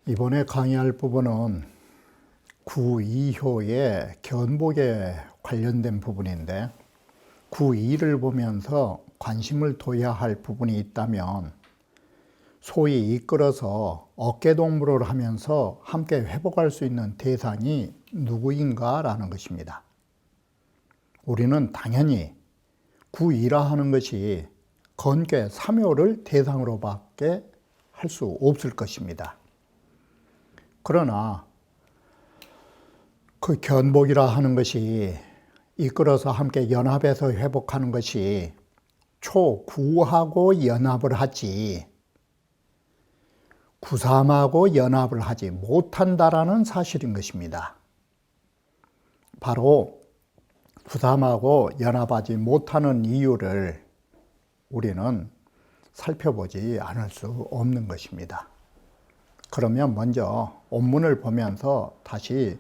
이번에 강의할 부분은 구2효의 견복에 관련된 부분인데, 구2를 보면서 관심을 둬야 할 부분이 있다면 소위 이끌어서 어깨동무를 하면서 함께 회복할 수 있는 대상이 누구인가 라는 것입니다. 우리는 당연히 구2라 하는 것이 건괴 3효를 대상으로밖에 할 수 없을 것입니다. 그러나 그 견복이라 하는 것이 이끌어서 함께 연합해서 회복하는 것이 초9하고 연합을 하지 구3하고 연합을 하지 못한다라는 사실인 것입니다. 바로 구3하고 연합하지 못하는 이유를 우리는 살펴보지 않을 수 없는 것입니다. 그러면 먼저 원문을 보면서 다시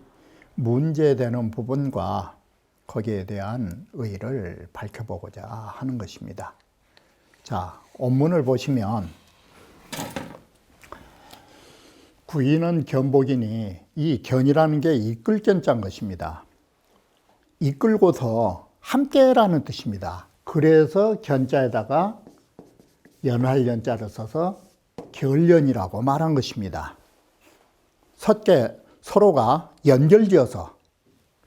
문제되는 부분과 거기에 대한 의의를 밝혀보고자 하는 것입니다. 자, 원문을 보시면 구이는 견복이니, 이 견이라는 게 이끌 견자인 것입니다. 이끌고서 함께라는 뜻입니다. 그래서 견자에다가 연할 연자를 써서 결연이라고 말한 것입니다. 서로가 연결되어서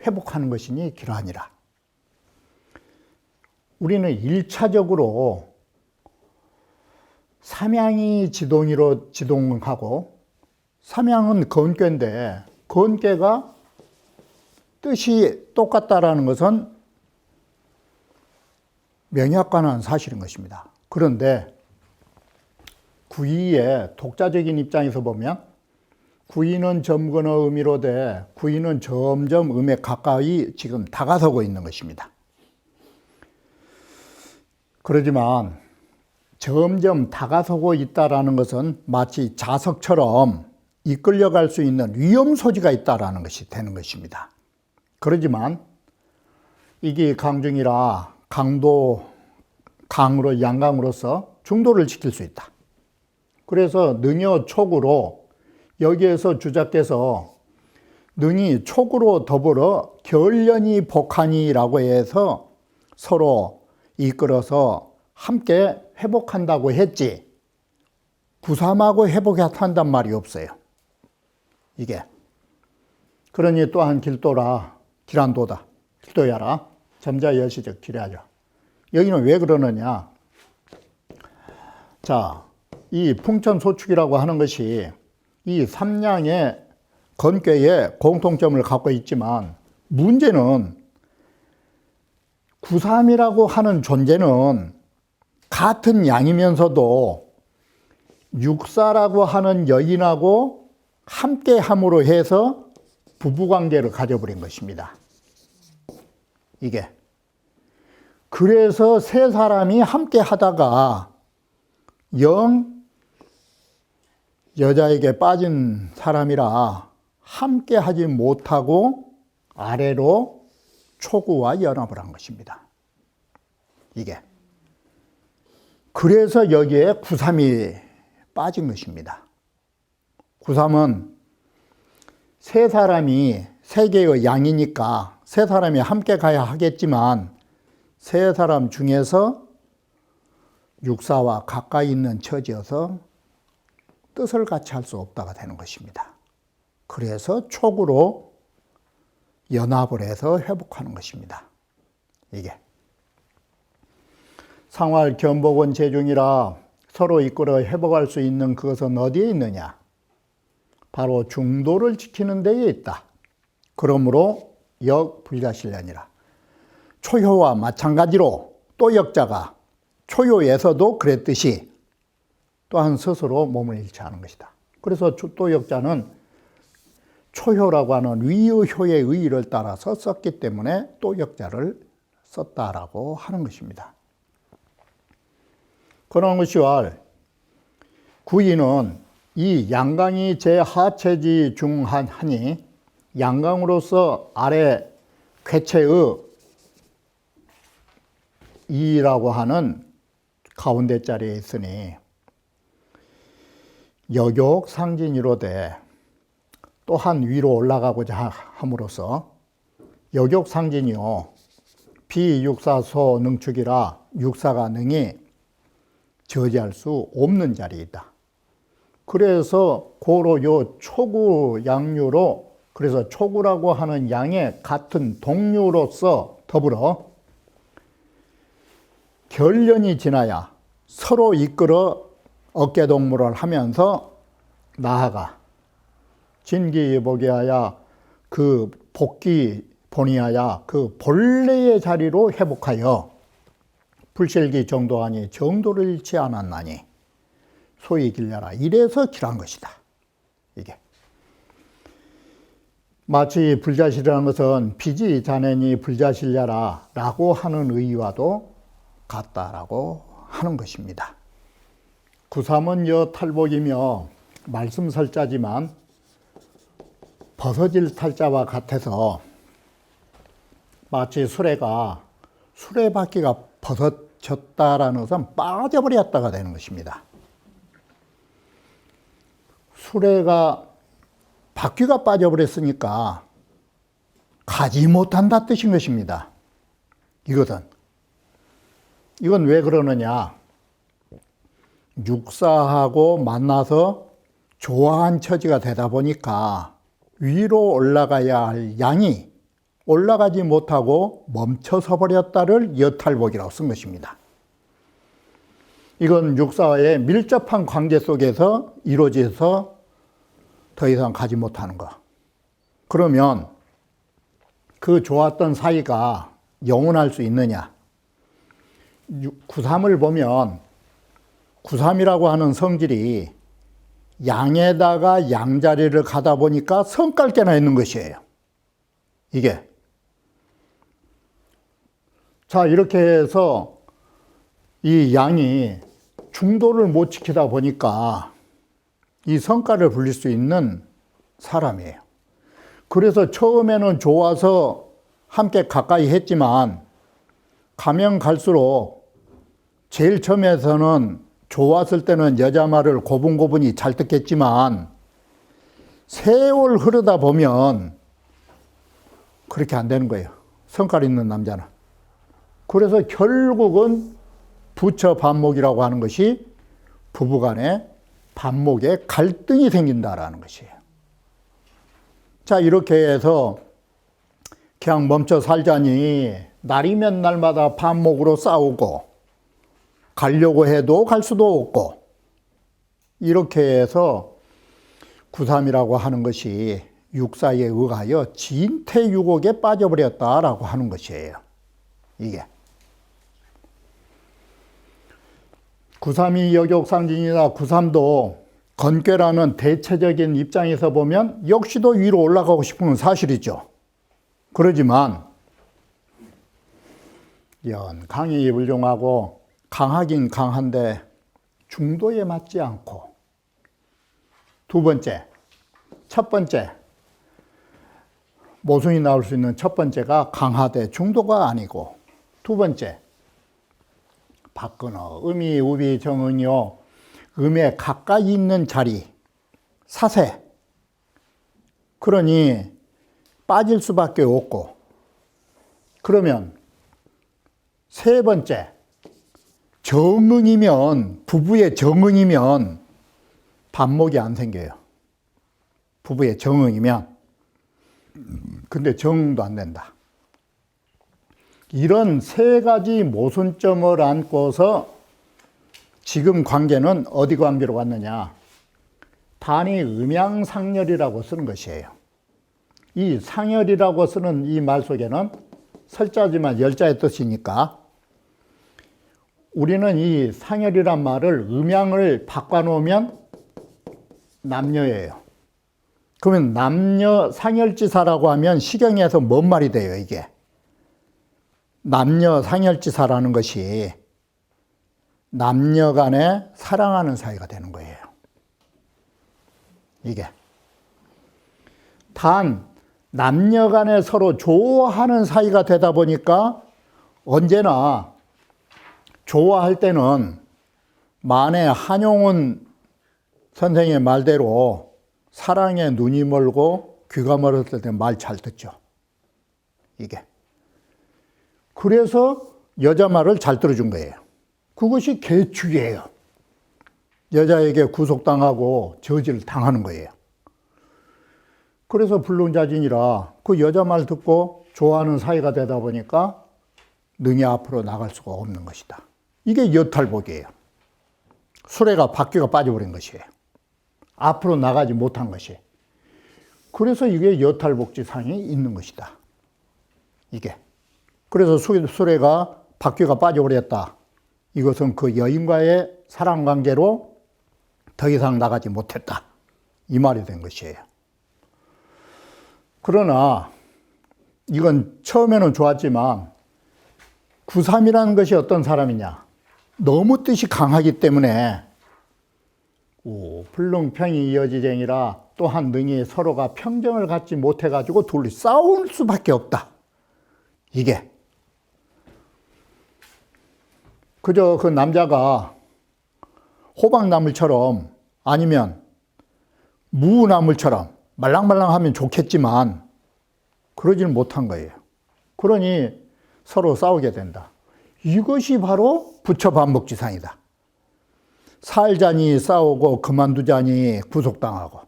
회복하는 것이니 기라니라. 우리는 1차적으로 삼양이 지동이로 지동하고, 삼양은 건괴인데 건괴가 뜻이 똑같다라는 것은 명약관한 사실인 것입니다. 그런데 구이의 독자적인 입장에서 보면 구이는 점근어 의미로 돼 구이는 점점 음에 가까이 지금 다가서고 있는 것입니다. 그러지만 점점 다가서고 있다라는 것은 마치 자석처럼 이끌려갈 수 있는 위험 소지가 있다라는 것이 되는 것입니다. 그러지만 이게 강중이라 강으로 양강으로서 중도를 지킬 수 있다. 그래서 능여 촉으로 여기에서 주자께서 능이 촉으로 더불어 결연이 복하니라고 해서 서로 이끌어서 함께 회복한다고 했지, 구3하고 회복한단 말이 없어요. 이게. 그러니 또한 길도라, 길한도다. 길도야라. 점자 여시적 길야죠. 여기는 왜 그러느냐. 자, 이 풍천소축이라고 하는 것이 이 삼양의 건괴의 공통점을 갖고 있지만, 문제는 구3이라고 하는 존재는 같은 양이면서도 육사라고 하는 여인하고 함께함으로 해서 부부관계를 가져버린 것입니다. 이게. 그래서 세 사람이 함께 하다가 영 여자에게 빠진 사람이라 함께 하지 못하고 아래로 초구와 연합을 한 것입니다. 이게. 그래서 여기에 구3이 빠진 것입니다. 구3은 세 사람이 세 개의 양이니까 세 사람이 함께 가야 하겠지만, 세 사람 중에서 육사와 가까이 있는 처지여서 뜻을 같이 할 수 없다가 되는 것입니다. 그래서 촉으로 연합을 해서 회복하는 것입니다. 이게. 상활 견복은 제중이라 서로 이끌어 회복할 수 있는 그것은 어디에 있느냐? 바로 중도를 지키는 데에 있다. 그러므로 역불가실련이라. 초효와 마찬가지로 또 역자가 초효에서도 그랬듯이 또한 스스로 몸을 잃지 않은 것이다. 그래서 또 역자는 초효라고 하는 위효의 의의를 따라서 썼기 때문에 또 역자를 썼다라고 하는 것입니다. 그런 것이왈 구이는 이 양강이 제 하체지 중 하니 양강으로서 아래 쾌체의 이라고 하는 가운데 자리에 있으니 여격상진이로되 또한 위로 올라가고자 함으로써 여격상진이요 비육사소 능축이라 육사가 능히 저지할 수 없는 자리이다. 그래서 고로 요 초구 양류로, 그래서 초구라고 하는 양의 같은 동류로서 더불어 결련이 지나야 서로 이끌어 어깨동무를 하면서 나아가 진기복이하여 그 복기 본의하여 그 본래의 자리로 회복하여 불실기 정도하니 정도를 잃지 않았나니 소위 길려라. 이래서 길한 것이다. 이게 마치 불자실이라는 것은 비지 자네니 불자실려라 라고 하는 의의와도 같다라고 하는 것입니다. 구삼은 여탈복이며 말씀설자지만 벗어질 탈자와 같아서 마치 수레바퀴가 벗어졌다라는 것은 빠져버렸다가 되는 것입니다. 수레가 바퀴가 빠져버렸으니까 가지 못한다 뜻인 것입니다. 이건 왜 그러느냐? 육사하고 만나서 조화한 처지가 되다 보니까 위로 올라가야 할 양이 올라가지 못하고 멈춰서 버렸다를 여탈복이라고 쓴 것입니다. 이건 육사와의 밀접한 관계 속에서 이루어져서 더 이상 가지 못하는 것. 그러면 그 좋았던 사이가 영원할 수 있느냐? 구삼을 보면 구삼이라고 하는 성질이 양에다가 양자리를 가다 보니까 성깔게나 있는 것이에요. 이게. 자, 이렇게 해서 이 양이 중도를 못 지키다 보니까 이 성깔을 불릴 수 있는 사람이에요. 그래서 처음에는 좋아서 함께 가까이 했지만 가면 갈수록 제일 처음에서는 좋았을 때는 여자 말을 고분고분히 잘 듣겠지만 세월 흐르다 보면 그렇게 안 되는 거예요. 성깔 있는 남자는. 그래서 결국은 부처 반목이라고 하는 것이 부부간에 반목에 갈등이 생긴다라는 것이에요. 자, 이렇게 해서 그냥 멈춰 살자니 날이면 날마다 반목으로 싸우고 가려고 해도 갈 수도 없고 이렇게 해서 구삼이라고 하는 것이 육사에 의하여 진퇴유곡에 빠져버렸다라고 하는 것이에요. 이게. 구삼이 여격상진이나 구삼도 건괴라는 대체적인 입장에서 보면 역시도 위로 올라가고 싶은 건 사실이죠. 그러지만 강이 불종하고 강하긴 강한데 중도에 맞지 않고 첫 번째 모순이 나올 수 있는 첫 번째가 강하되 중도가 아니고 두 번째 박근어 음이 우비 정은이요 음에 가까이 있는 자리 사세 그러니 빠질 수밖에 없고 그러면 세 번째 정응이면 부부의 정응이면 반목이 안 생겨요. 부부의 정응이면 근데 정응도 안 된다. 이런 세 가지 모순점을 안고서 지금 관계는 어디 관계로 갔느냐? 단이 음양상열이라고 쓰는 것이에요. 이 상열이라고 쓰는 이 말 속에는 설자지만 열자의 뜻이니까 우리는 이 상열이란 말을 음양을 바꿔놓으면 남녀예요. 그러면 남녀 상열지사라고 하면 시경에서 뭔 말이 돼요, 이게? 남녀 상열지사라는 것이 남녀 간에 사랑하는 사이가 되는 거예요. 이게. 단, 남녀 간에 서로 좋아하는 사이가 되다 보니까 언제나 좋아할 때는 만에 한용운 선생의 말대로 사랑에 눈이 멀고 귀가 멀었을 때 말 잘 듣죠. 이게. 그래서 여자 말을 잘 들어준 거예요. 그것이 계축이에요. 여자에게 구속당하고 저지를 당하는 거예요. 그래서 불능자진이라 그 여자 말 듣고 좋아하는 사이가 되다 보니까 능히 앞으로 나갈 수가 없는 것이다. 이게 여탈복이에요. 수레가 바퀴가 빠져버린 것이에요. 앞으로 나가지 못한 것이. 그래서 이게 여탈복지상이 있는 것이다. 이게. 그래서 수레가 바퀴가 빠져버렸다. 이것은 그 여인과의 사랑관계로 더 이상 나가지 못했다. 이 말이 된 것이에요. 그러나 이건 처음에는 좋았지만 구삼이라는 것이 어떤 사람이냐. 너무 뜻이 강하기 때문에 불능평이 여지쟁이라 또한 능히 서로가 평정을 갖지 못해가지고 둘이 싸울 수밖에 없다. 이게. 그저 그 남자가 호박나물처럼 아니면 무나물처럼 말랑말랑하면 좋겠지만 그러지는 못한 거예요. 그러니 서로 싸우게 된다. 이것이 바로 부처반복지상이다. 살자니 싸우고 그만두자니 구속당하고.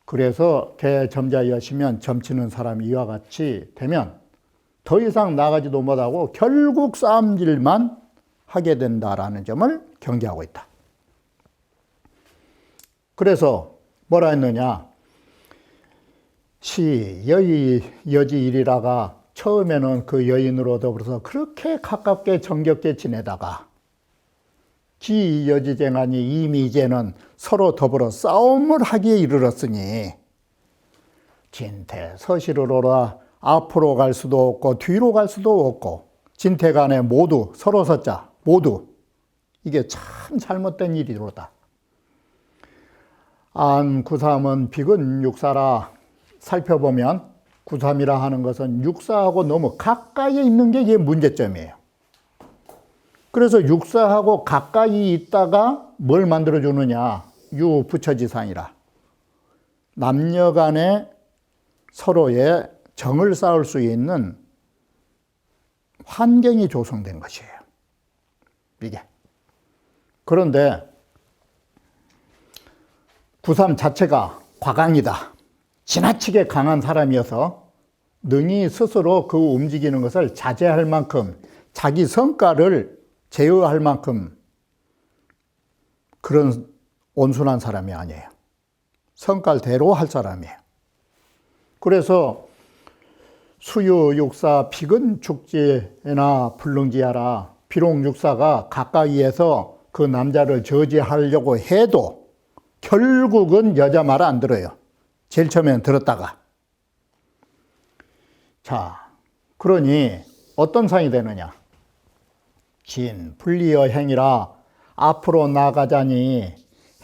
그래서 개 점자여시면 점치는 사람이 이와 같이 되면 더 이상 나가지도 못하고 결국 싸움질만 하게 된다라는 점을 경계하고 있다. 그래서 뭐라 했느냐. 여지일이라가 처음에는 그 여인으로 더불어서 그렇게 가깝게 정겹게 지내다가 기여지쟁하니 이미 이제는 서로 더불어 싸움을 하기에 이르렀으니 진태 서시르로라 앞으로 갈 수도 없고 뒤로 갈 수도 없고 진태간에 모두 서로 서자 모두 이게 참 잘못된 일이로다. 안 구삼은 비근 육사라. 살펴보면 구삼이라 하는 것은 육사하고 너무 가까이에 있는 게 이게 문제점이에요. 그래서 육사하고 가까이 있다가 뭘 만들어주느냐. 유부처지상이라. 남녀 간에 서로의 정을 쌓을 수 있는 환경이 조성된 것이에요. 이게. 그런데 구삼 자체가 과강이다. 지나치게 강한 사람이어서 능히 스스로 그 움직이는 것을 자제할 만큼 자기 성과를 제어할 만큼 그런 온순한 사람이 아니에요. 성깔대로 할 사람이에요. 그래서 수유 육사 비근 축지나 불능지하라. 비록 육사가 가까이에서 그 남자를 저지하려고 해도 결국은 여자 말 안 들어요. 제일 처음에는 들었다가. 자, 그러니 어떤 상이 되느냐. 진, 불리어 행이라 앞으로 나가자니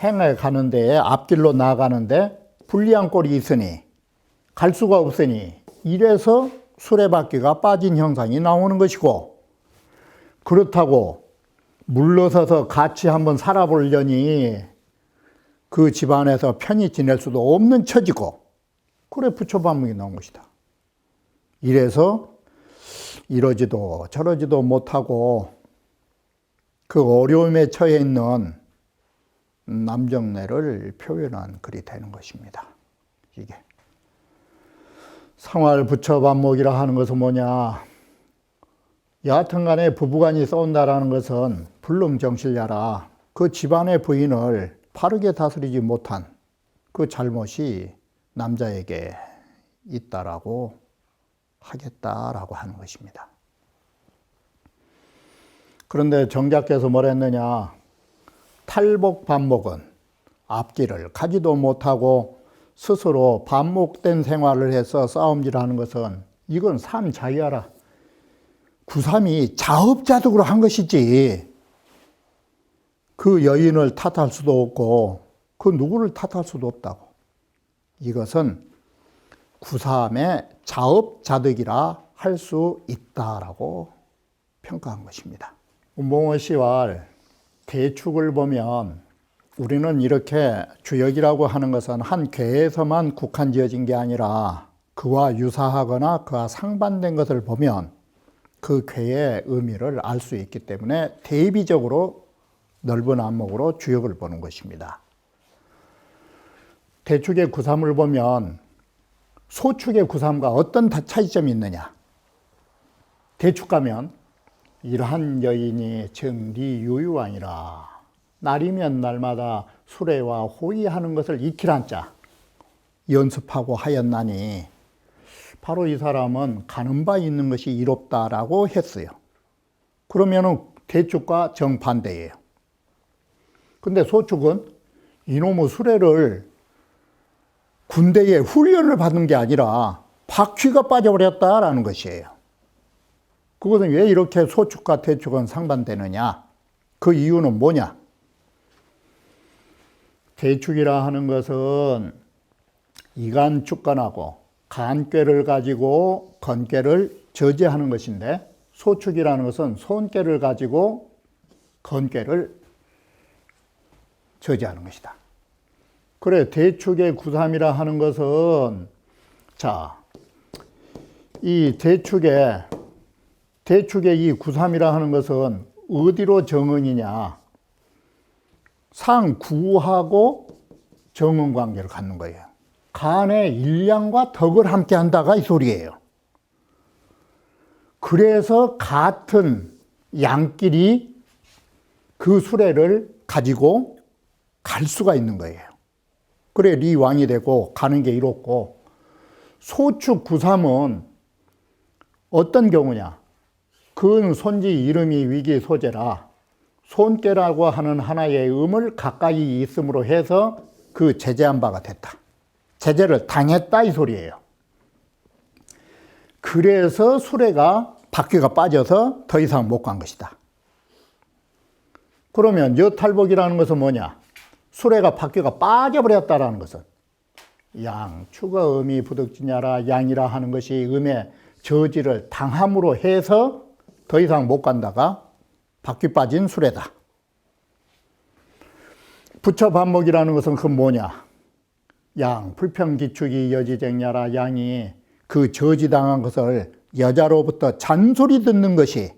행을 가는데 앞길로 나가는데 불리한 꼴이 있으니 갈 수가 없으니 이래서 수레바퀴가 빠진 형상이 나오는 것이고 그렇다고 물러서서 같이 한번 살아보려니 그 집안에서 편히 지낼 수도 없는 처지고 그래 부처반목이 나온 것이다. 이래서 이러지도 저러지도 못하고 그 어려움에 처해 있는 남정네를 표현한 글이 되는 것입니다. 이게. 상활 부처반목이라 하는 것은 뭐냐. 여하튼 간에 부부간이 싸운다라는 것은 불능정실야라. 그 집안의 부인을 바르게 다스리지 못한 그 잘못이 남자에게 있다라고 하겠다라고 하는 것입니다. 그런데 정작께서 뭐라 했느냐. 탈복 반목은 앞길을 가지도 못하고 스스로 반목된 생활을 해서 싸움질하는 것은 이건 삼자유하라. 구삼이 자업자득으로 한 것이지 그 여인을 탓할 수도 없고 그 누구를 탓할 수도 없다고. 이것은 구삼의 자업자득이라 할 수 있다라고 평가한 것입니다. 몽어시왈 대축을 보면 우리는 이렇게 주역이라고 하는 것은 한 궤에서만 국한지어진 게 아니라 그와 유사하거나 그와 상반된 것을 보면 그 궤의 의미를 알 수 있기 때문에 대비적으로 넓은 안목으로 주역을 보는 것입니다. 대축의 구삼을 보면 소축의 구삼과 어떤 차이점이 있느냐. 대축 가면 이러한 여인이 정리 유유왕이라 날이면 날마다 수레와 호위하는 것을 익히란 자 연습하고 하였나니 바로 이 사람은 가는 바 있는 것이 이롭다라고 했어요. 그러면은 대축과 정반대예요. 근데 소축은 이놈의 수레를 군대에 훈련을 받은 게 아니라 바퀴가 빠져버렸다라는 것이에요. 그것은 왜 이렇게 소축과 대축은 상반되느냐? 그 이유는 뭐냐? 대축이라 하는 것은 이간축간하고 간꾀를 가지고 건꾀를 저지하는 것인데 소축이라는 것은 손꾀를 가지고 건꾀를 저지하는 것이다. 그래, 대축의 구삼이라 하는 것은 자, 이 대축의 이 구삼이라 하는 것은 어디로 정응이냐? 상구하고 정응 관계를 갖는 거예요. 간의 일량과 덕을 함께 한다가 이 소리예요. 그래서 같은 양끼리 그 수레를 가지고 갈 수가 있는 거예요. 그래 리왕이 되고 가는 게 이롭고, 소축 구삼은 어떤 경우냐? 그은 손지 이름이 위기 소재라 손께라고 하는 하나의 음을 가까이 있음으로 해서 그 제재한 바가 됐다. 제재를 당했다 이 소리예요. 그래서 수레가 바퀴가 빠져서 더 이상 못 간 것이다. 그러면 여탈복이라는 것은 뭐냐? 수레가 바퀴가 빠져버렸다라는 것은 양추가 음이 부득지냐라 양이라 하는 것이 음의 저지를 당함으로 해서 더 이상 못 간다가 바퀴 빠진 수레다. 부처반목이라는 것은 그 뭐냐? 양 불평기축이 여지쟁야라 양이 그 저지당한 것을 여자로부터 잔소리 듣는 것이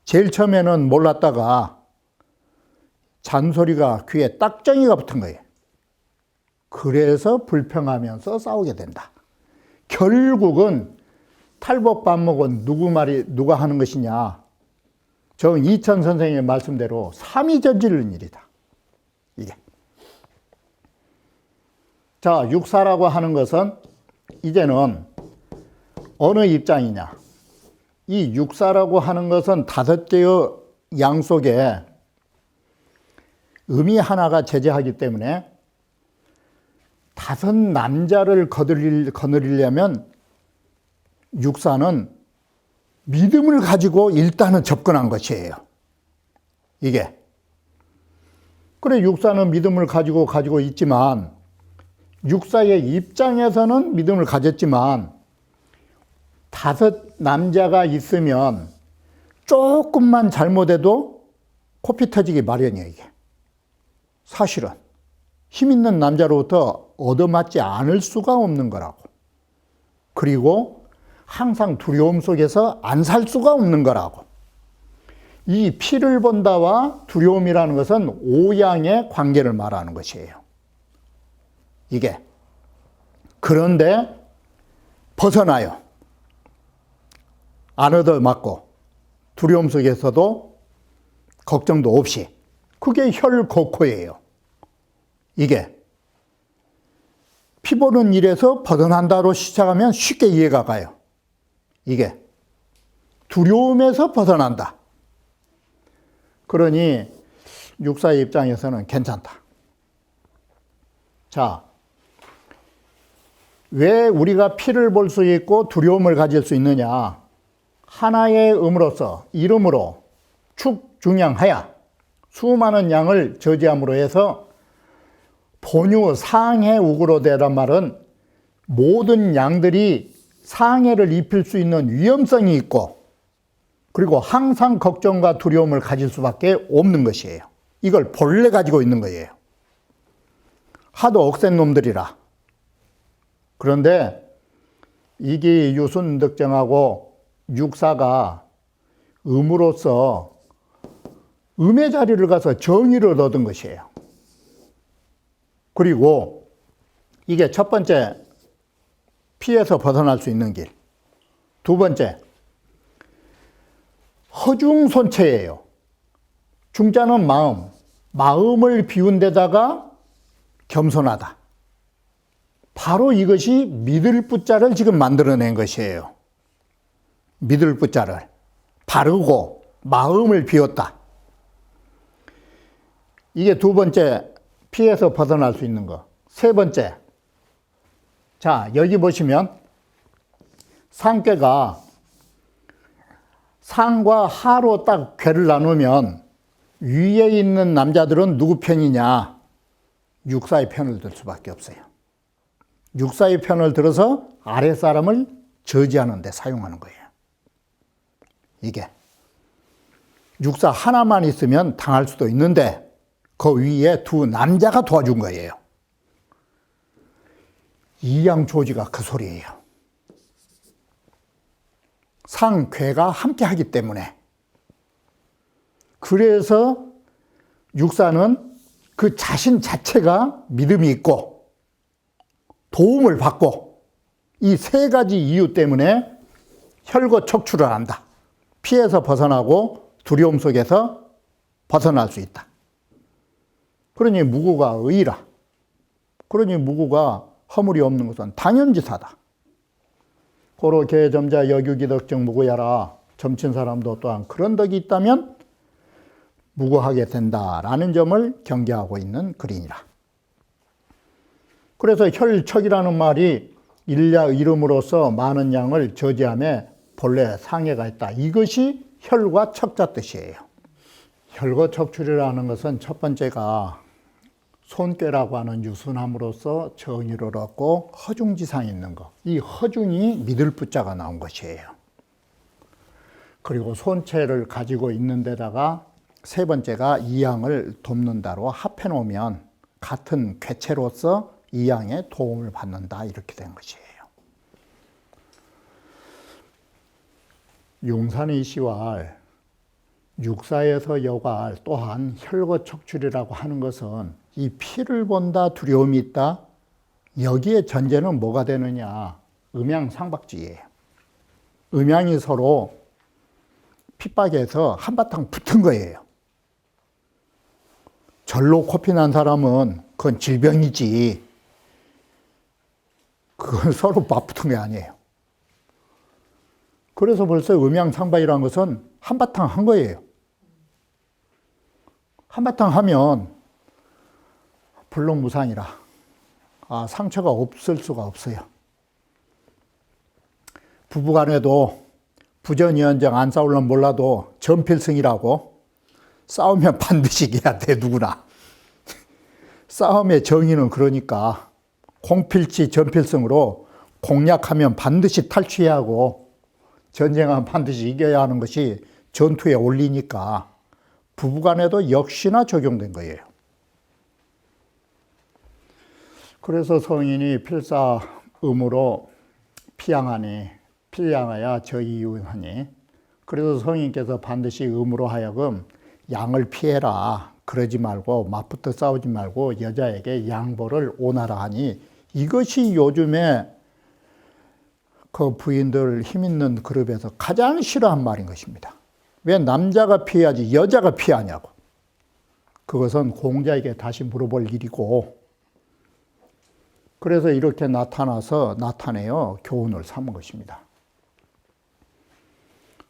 제일 처음에는 몰랐다가 잔소리가 귀에 딱정이가 붙은 거예요. 그래서 불평하면서 싸우게 된다. 결국은 탈복반목은 누가 하는 것이냐? 정이천 선생의 말씀대로 삼이 저지르는 일이다. 이게. 자, 육사라고 하는 것은 이제는 어느 입장이냐? 이 육사라고 하는 것은 다섯 개의 양 속에 음이 하나가 제재하기 때문에 다섯 남자를 거느리려면 육사는 믿음을 가지고 일단은 접근한 것이에요. 이게. 그래, 육사는 믿음을 가지고 있지만 육사의 입장에서는 믿음을 가졌지만 다섯 남자가 있으면 조금만 잘못해도 코피 터지기 마련이에요, 이게. 사실은 힘 있는 남자로부터 얻어맞지 않을 수가 없는 거라고. 그리고 항상 두려움 속에서 안 살 수가 없는 거라고. 이 피를 본다와 두려움이라는 것은 오양의 관계를 말하는 것이에요. 이게. 그런데 벗어나요. 안 얻어맞고 두려움 속에서도 걱정도 없이. 그게 혈곡호예요. 이게. 피 보는 일에서 벗어난다로 시작하면 쉽게 이해가 가요. 이게. 두려움에서 벗어난다. 그러니 육사의 입장에서는 괜찮다. 자, 왜 우리가 피를 볼 수 있고 두려움을 가질 수 있느냐? 하나의 음으로서 이름으로 축중양하야 수많은 양을 저지함으로 해서 본유 상해 우그로되란 말은 모든 양들이 상해를 입힐 수 있는 위험성이 있고 그리고 항상 걱정과 두려움을 가질 수밖에 없는 것이에요. 이걸 본래 가지고 있는 거예요. 하도 억센 놈들이라. 그런데 이게 유순득정하고 육사가 음으로써 음의 자리를 가서 정의를 얻은 것이에요. 그리고 이게 첫 번째, 피해서 벗어날 수 있는 길. 두 번째, 허중손체예요. 중자는 마음, 마음을 비운 데다가 겸손하다. 바로 이것이 믿을 부자를 지금 만들어낸 것이에요. 믿을 부자를 바르고 마음을 비웠다. 이게 두 번째, 피해서 벗어날 수 있는 것. 세 번째, 자 여기 보시면 상괴가 상과 하로 딱 괴를 나누면 위에 있는 남자들은 누구 편이냐? 육사의 편을 들 수밖에 없어요. 육사의 편을 들어서 아랫사람을 저지하는 데 사용하는 거예요. 이게 육사 하나만 있으면 당할 수도 있는데 그 위에 두 남자가 도와준 거예요. 이양조지가 그 소리예요. 상괴가 함께 하기 때문에. 그래서 육사는 그 자신 자체가 믿음이 있고 도움을 받고 이 세 가지 이유 때문에 혈거 척추를 한다. 피해서 벗어나고 두려움 속에서 벗어날 수 있다. 그러니 무구가 의라. 그러니 무구가 허물이 없는 것은 당연지사다. 고로 개점자 여규기덕정 무구야라. 점친 사람도 또한 그런 덕이 있다면 무구하게 된다라는 점을 경계하고 있는 글이니라. 그래서 혈척이라는 말이 일야 이름으로서 많은 양을 저지함에 본래 상해가 있다. 이것이 혈과 척자 뜻이에요. 혈과 척출이라는 것은 첫 번째가 손꾀라고 하는 유순함으로써 정의를 얻고 허중지상이 있는 것. 이 허중이 믿을 부자가 나온 것이에요. 그리고 손체를 가지고 있는 데다가 세 번째가 이양을 돕는다로 합해 놓으면 같은 궤체로서 이양의 도움을 받는다. 이렇게 된 것이에요. 용산의 시왈 육사에서 여갈 또한 혈거척출이라고 하는 것은 이 피를 본다 두려움이 있다. 여기에 전제는 뭐가 되느냐? 음양상박지예요. 음양이 서로 핏박에서 한바탕 붙은 거예요. 절로 코피 난 사람은 그건 질병이지. 그건 서로 맞붙은 게 아니에요. 그래서 벌써 음양상박이라는 것은 한바탕 한 거예요. 한바탕 하면 불록무상이라. 상처가 없을 수가 없어요. 부부간에도 부전이언정 안 싸우려면 몰라도 전필승이라고 싸우면 반드시 이겨야 돼, 누구나. 싸움의 정의는 그러니까 공필치 전필승으로 공략하면 반드시 탈취해야 하고 전쟁하면 반드시 이겨야 하는 것이 전투의 원리니까 부부간에도 역시나 적용된 거예요. 그래서 성인이 필사음으로 피양하니 필양하야 저이윤하니. 그래서 성인께서 반드시 음으로 하여금 양을 피해라. 그러지 말고 맞붙어 싸우지 말고 여자에게 양보를 오나라 하니 이것이 요즘에 그 부인들 힘 있는 그룹에서 가장 싫어한 말인 것입니다. 왜 남자가 피해야지 여자가 피하냐고. 그것은 공자에게 다시 물어볼 일이고 그래서 이렇게 나타내어 교훈을 삼은 것입니다.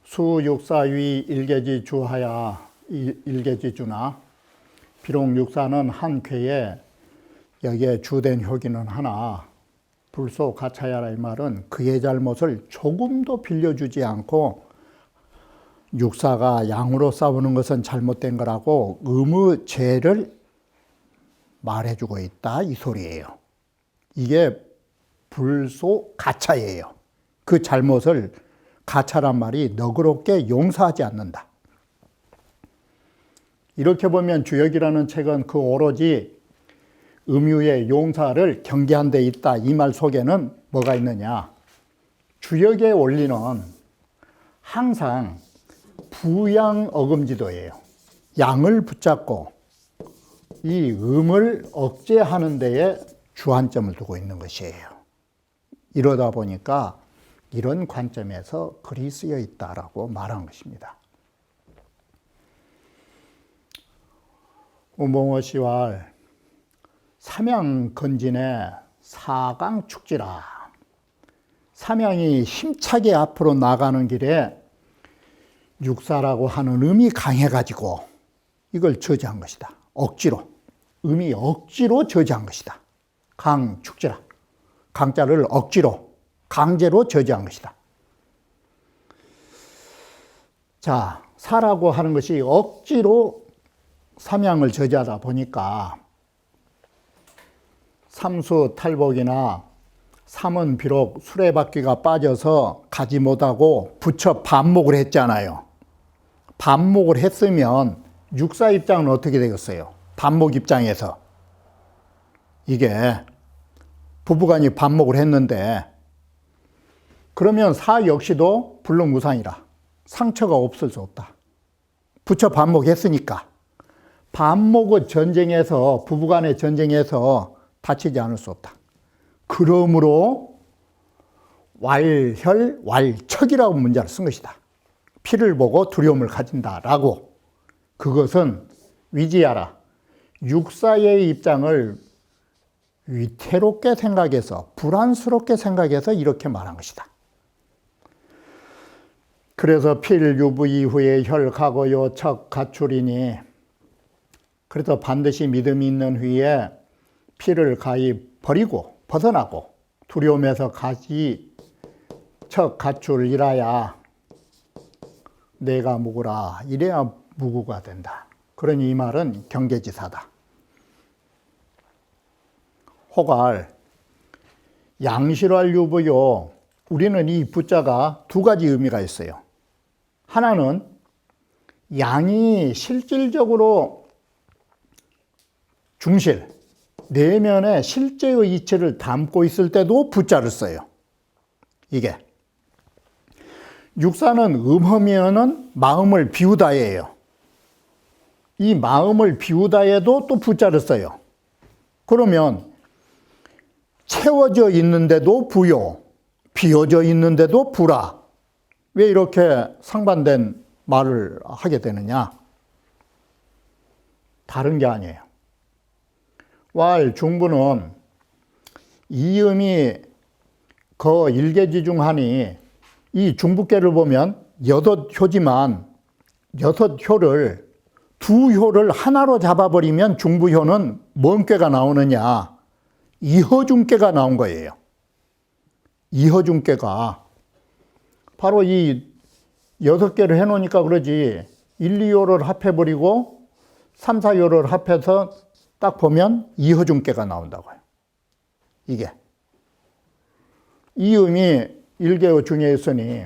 수육사위 일개지 주하야 일개지 주나 비록 육사는 한 쾌에 여기에 주된 효기는 하나 불소 가차야라 이 말은 그의 잘못을 조금도 빌려주지 않고 육사가 양으로 싸우는 것은 잘못된 거라고 의무 죄를 말해주고 있다 이 소리예요. 이게 불소 가차예요. 그 잘못을 가차란 말이 너그럽게 용서하지 않는다. 이렇게 보면 주역이라는 책은 그 오로지 음유의 용사를 경계한 데 있다. 이 말 속에는 뭐가 있느냐. 주역의 원리는 항상 부양 어금지도예요. 양을 붙잡고 이 음을 억제하는 데에 주안점을 두고 있는 것이에요. 이러다 보니까 이런 관점에서 글이 쓰여 있다라고 말한 것입니다. 우몽어시왈 삼양건진의 사강축지라. 삼양이 힘차게 앞으로 나가는 길에 육사라고 하는 음이 강해가지고 이걸 저지한 것이다. 억지로. 음이 억지로 저지한 것이다. 강축지라. 강자를 억지로, 강제로 저지한 것이다. 자, 사라고 하는 것이 억지로 삼양을 저지하다 보니까 삼수 탈복이나 삼은 비록 수레바퀴가 빠져서 가지 못하고 부처 반목을 했잖아요. 반목을 했으면 육사 입장은 어떻게 되겠어요? 반목 입장에서 이게 부부간이 반목을 했는데 그러면 사 역시도 불능무상이라 상처가 없을 수 없다. 부처 반목했으니까 반목의 전쟁에서 부부간의 전쟁에서 다치지 않을 수 없다. 그러므로 왈혈, 왈척이라고 문자를 쓴 것이다. 피를 보고 두려움을 가진다라고. 그것은 위지하라. 육사의 입장을 위태롭게 생각해서 불안스럽게 생각해서 이렇게 말한 것이다. 그래서 필유부 이후에 혈, 가고요, 척, 가출이니 그래서 반드시 믿음이 있는 후에 피를 가히 버리고 벗어나고 두려움에서 가지 척 가출이라야 내가 무구라. 이래야 무구가 된다. 그러니 이 말은 경계지사다. 호갈 양실활 유부요. 우리는 이 부자가 두 가지 의미가 있어요. 하나는 양이 실질적으로 중실, 내면에 실제의 이치를 담고 있을 때도 부자를 써요. 이게 육사는 음하면은 마음을 비우다예요. 이 마음을 비우다에도 또 부자를 써요. 그러면 채워져 있는데도 부요, 비어져 있는데도 부라. 왜 이렇게 상반된 말을 하게 되느냐? 다른 게 아니에요. 왈 중부는 이음이 거 일개지중하니 이 중부계를 보면 6효지만 6효를 두 효를 하나로 잡아버리면 중부효는 뭔 꾀가 나오느냐? 이허중께가 나온 거예요. 이허중께가 바로 이 6개를 해놓으니까 그러지 1, 2호를 합해버리고 3, 4호를 합해서 딱 보면 이허중께가 나온다고요. 이게 이음이 일개의 중에 있으니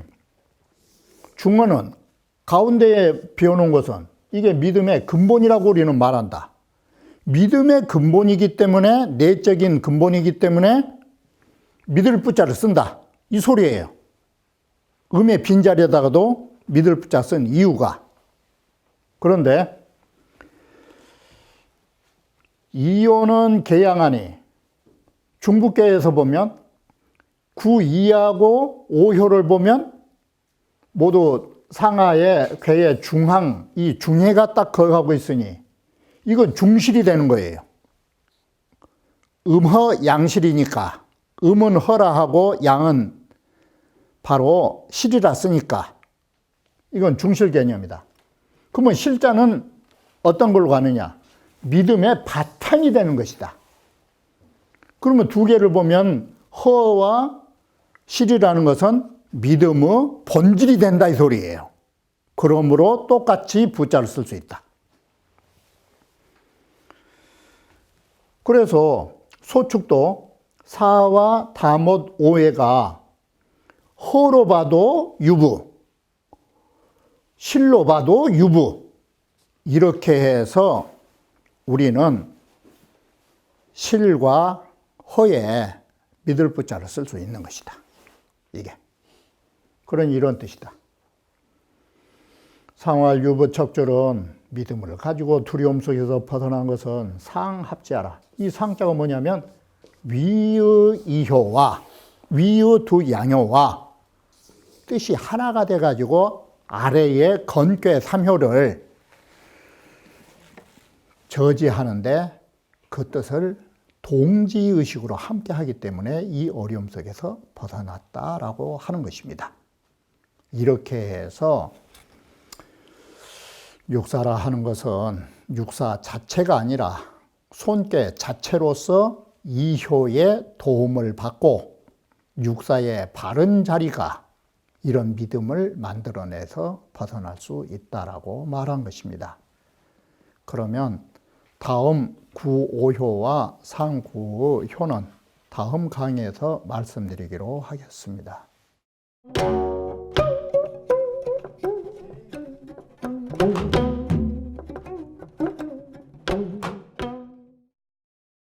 중어는 가운데에 비워놓은 것은 이게 믿음의 근본이라고 우리는 말한다. 믿음의 근본이기 때문에 내적인 근본이기 때문에 믿을 부자를 쓴다. 이 소리예요. 음의 빈자리에다가도 믿을 부자 쓴 이유가. 그런데 이효는 개양하니 중부계에서 보면 9, 2하고 5효를 보면 모두 상하의 괴의 중항, 이 중해가 딱 거하고 있으니 이건 중실이 되는 거예요. 음허 양실이니까 음은 허라 하고 양은 바로 실이라 쓰니까 이건 중실 개념이다. 그러면 실자는 어떤 걸로 가느냐? 믿음의 바탕이 되는 것이다. 그러면 두 개를 보면 허와 실이라는 것은 믿음의 본질이 된다 이 소리예요. 그러므로 똑같이 부자를 쓸 수 있다. 그래서 소축도 사와 다못 오해가 허로 봐도 유부, 실로 봐도 유부, 이렇게 해서 우리는 실과 허에 믿을 부자를 쓸 수 있는 것이다. 이게. 이런 뜻이다. 상활 유부 척절은 믿음을 가지고 두려움 속에서 벗어난 것은 상합제하라. 이 상자가 뭐냐면 위의 이효와 위의 두 양효와 뜻이 하나가 돼가지고 아래의 건괴 삼효를 저지하는데 그 뜻을 동지의식으로 함께 하기 때문에 이 어려움 속에서 벗어났다라고 하는 것입니다. 이렇게 해서 육사라 하는 것은 육사 자체가 아니라 손괴 자체로서 이효의 도움을 받고 육사의 바른 자리가 이런 믿음을 만들어내서 벗어날 수 있다라고 말한 것입니다. 그러면 다음 구오효와 상구효는 다음 강의에서 말씀드리기로 하겠습니다.